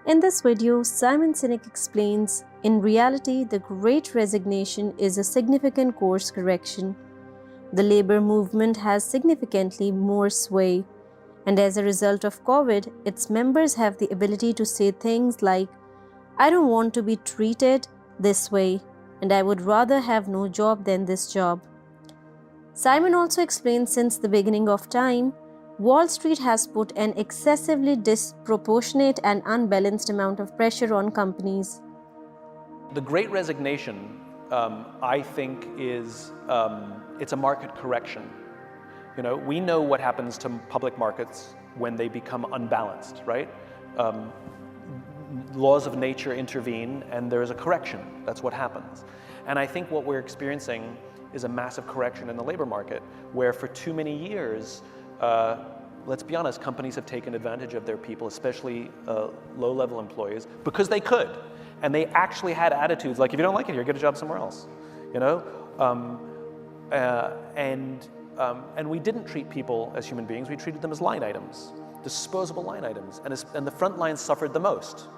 In this video, Simon Sinek explains, in reality, the Great Resignation is a significant course correction. The labor movement has significantly more sway, and as a result of COVID, its members have the ability to say things like, "I don't want to be treated this way, and I would rather have no job than this job." Simon also explains since the beginning of time, Wall Street has put an excessively disproportionate and unbalanced amount of pressure on companies. The Great Resignation, I think, is it's a market correction. We know what happens to public markets when they become unbalanced, right? Laws of nature intervene, and there is a correction. That's what happens. And I think what we're experiencing is a massive correction in the labor market, where for too many years, let's be honest, companies have taken advantage of their people, especially low-level employees, because they could. And they actually had attitudes like, if you don't like it here, get a job somewhere else. And we didn't treat people as human beings, we treated them as line items, disposable line items. And the front lines suffered the most,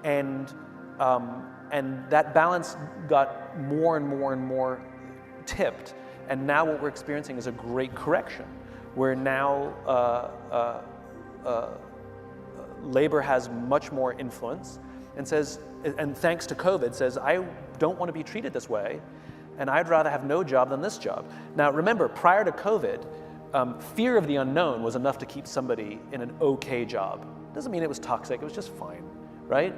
And that balance got more and more and more tipped. And now what we're experiencing is a great correction, where now labor has much more influence and says, and thanks to COVID, says, I don't want to be treated this way, and I'd rather have no job than this job. Now remember, prior to COVID, fear of the unknown was enough to keep somebody in an okay job. Doesn't mean it was toxic, it was just fine, right?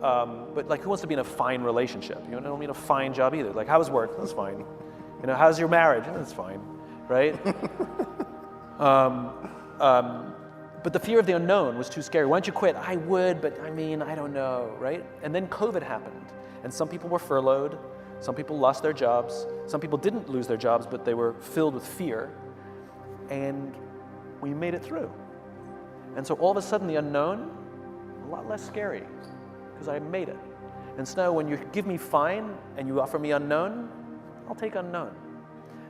But like, who wants to be in a fine relationship? I don't mean a fine job either. Like, how's work? That's fine. How's your marriage? That's fine, right? But the fear of the unknown was too scary. Why don't you quit? I would, but I don't know, right? And then COVID happened, and some people were furloughed, some people lost their jobs, some people didn't lose their jobs, but they were filled with fear, and we made it through. And so all of a sudden, the unknown, a lot less scary, because I made it. And so now when you give me fine and you offer me unknown, I'll take unknown.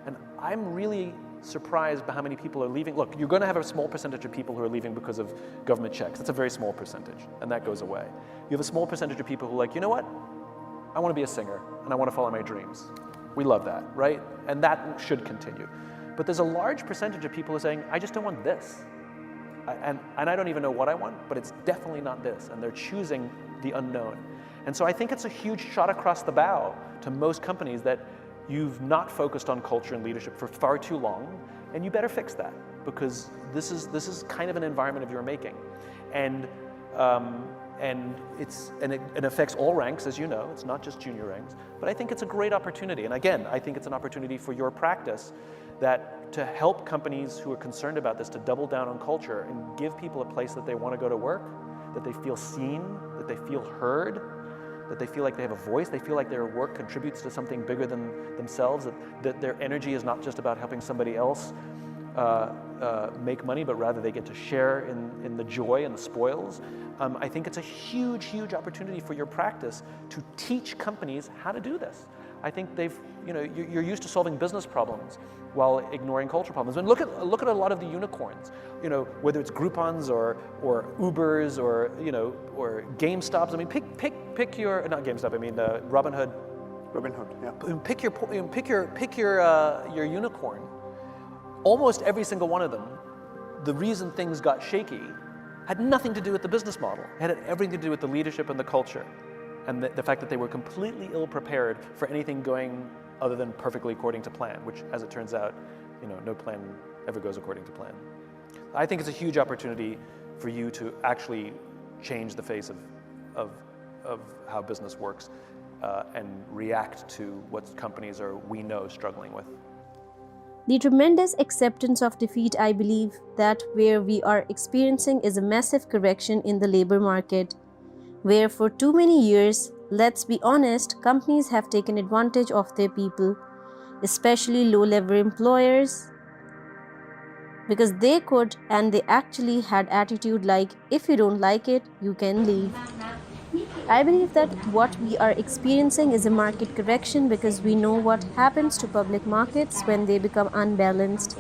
And I'm really surprised by how many people are leaving. Look, you're going to have a small percentage of people who are leaving because of government checks. That's a very small percentage, and that goes away. You have a small percentage of people who are like, you know what? I want to be a singer, and I want to follow my dreams. We love that, right? And that should continue. But there's a large percentage of people who are saying, I just don't want this. And I don't even know what I want, but it's definitely not this. And they're choosing the unknown. And so I think it's a huge shot across the bow to most companies that you've not focused on culture and leadership for far too long, and you better fix that, because this is kind of an environment of your making. And it affects all ranks, as you know. It's not just junior ranks. But I think it's a great opportunity. And again, I think it's an opportunity for your practice to help companies who are concerned about this to double down on culture and give people a place that they want to go to work, that they feel seen, that they feel heard, that they feel like they have a voice, they feel like their work contributes to something bigger than themselves, that their energy is not just about helping somebody else make money, but rather they get to share in the joy and the spoils. I think it's a huge, huge opportunity for your practice to teach companies how to do this. I think you're used to solving business problems while ignoring culture problems. And look at a lot of the unicorns, whether it's Groupons or Ubers or GameStops. I mean, pick your, not GameStop. I mean Robinhood. Robinhood, yeah. Pick your unicorn. Almost every single one of them, the reason things got shaky had nothing to do with the business model. It had everything to do with the leadership and the culture, and the fact that they were completely ill-prepared for anything going other than perfectly according to plan, which, as it turns out, no plan ever goes according to plan. I think it's a huge opportunity for you to actually change the face of how business works and react to what companies we know struggling with. The tremendous acceptance of defeat, I believe, that where we are experiencing is a massive correction in the labor market, where for too many years, let's be honest, companies have taken advantage of their people, especially low-level employers, because they could, and they actually had attitude like, if you don't like it, you can leave. I believe that what we are experiencing is a market correction because we know what happens to public markets when they become unbalanced,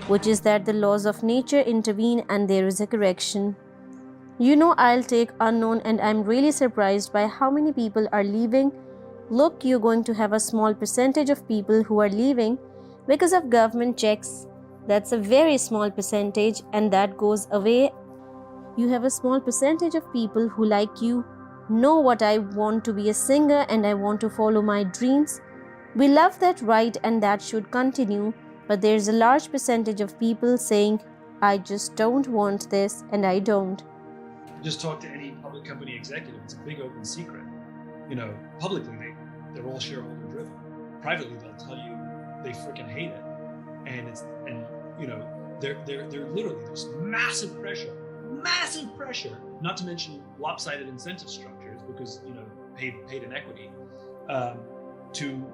which is that the laws of nature intervene and there is a correction. You know, I'll take unknown, and I'm really surprised by how many people are leaving. Look, you're going to have a small percentage of people who are leaving because of government checks. That's a very small percentage, and that goes away. You have a small percentage of people who, like you, know what I want to be a singer and I want to follow my dreams. We love that, right, and that should continue. But there's a large percentage of people saying, I just don't want this and I don't. Just talk to any public company executive. It's a big open secret. Publicly they're all shareholder driven. Privately they'll tell you they freaking hate it, and they're literally, there's massive pressure. Not to mention lopsided incentive structures because paid in equity to,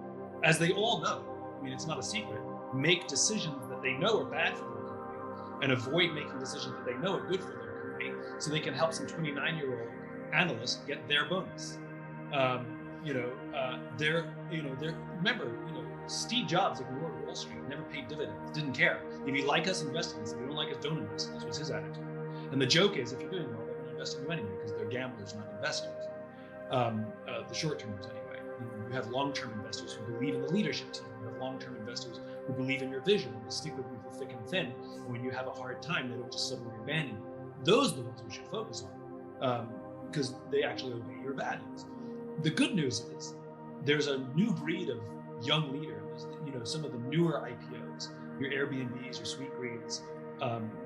as they all know. I mean, it's not a secret. Make decisions that they know are bad for their company and avoid making decisions that they know are good for their company, so they can help some 29-year-old analyst get their bonus. Remember, Steve Jobs ignored Wall Street, never paid dividends, didn't care. If you like us, invest in us. If you don't like us, don't invest in us. Was his attitude. And the joke is, if you're doing well, they're going to invest in you anyway because they're gamblers, not investors. The short-termers anyway. You have long-term investors who believe in the leadership team. You have long-term investors who believe in your vision and will stick with you through thick and thin. And when you have a hard time, they don't just suddenly abandon you. Those are the ones we should focus on because they actually obey your values. The good news is there's a new breed of young leaders. Some of the newer IPOs, your Airbnbs, your Sweetgreens,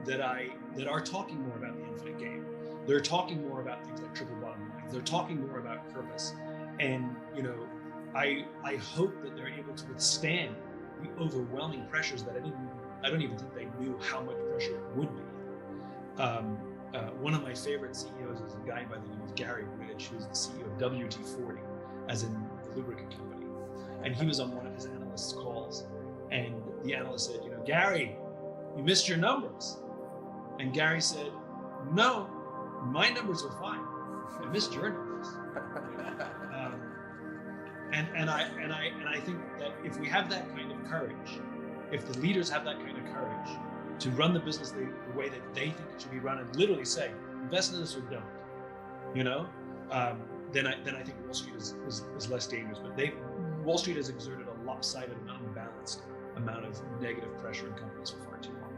that are talking more about the infinite game. They're talking more about things like triple bottom lines. They're talking more about purpose. And I hope that they're able to withstand the overwhelming pressures that I don't even think they knew how much pressure it would be. One of my favorite CEOs is a guy by the name of Gary Ridge, who's the CEO of WD-40, as in the lubricant company. And he was on one of his analysts' calls, and the analyst said, Gary, you missed your numbers. And Gary said, no, my numbers are fine. I missed your numbers. And I think that if we have that kind of courage, if the leaders have that kind of courage to run the business the way that they think it should be run, and literally say, invest in this or don't, then I think Wall Street is less dangerous. But Wall Street has exerted a lopsided and unbalanced amount of negative pressure on companies for far too long.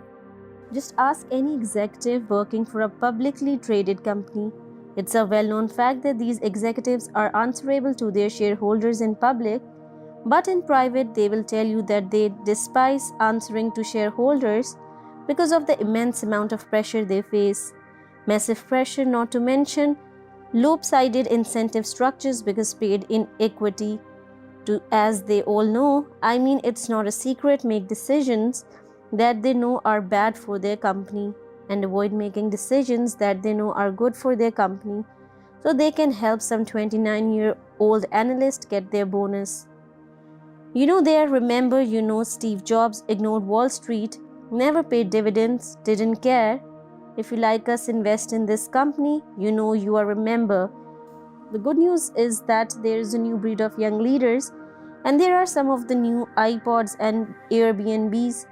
Just ask any executive working for a publicly traded company. It's a well-known fact that these executives are answerable to their shareholders in public, but in private they will tell you that they despise answering to shareholders because of the immense amount of pressure they face. Massive pressure, not to mention lopsided incentive structures because paid in equity. As they all know, I mean, it's not a secret, make decisions that they know are bad for their company and avoid making decisions that they know are good for their company so they can help some 29-year-old analyst get their bonus. Remember, Steve Jobs ignored Wall Street, never paid dividends, didn't care. If you like us, invest in this company, you are a member. The good news is that there is a new breed of young leaders, and there are some of the new iPods and Airbnbs,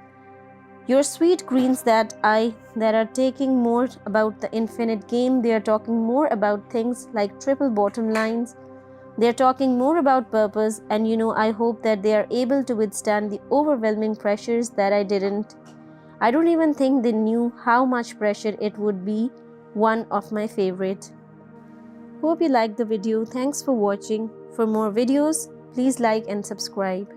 your Sweetgreens that are taking more about the infinite game. They are talking more about things like triple bottom lines. They are talking more about purpose, and I hope that they are able to withstand the overwhelming pressures that I didn't. I don't even think they knew how much pressure it would be. One of my favorite. Hope you liked the video. Thanks for watching. For more videos, please like and subscribe.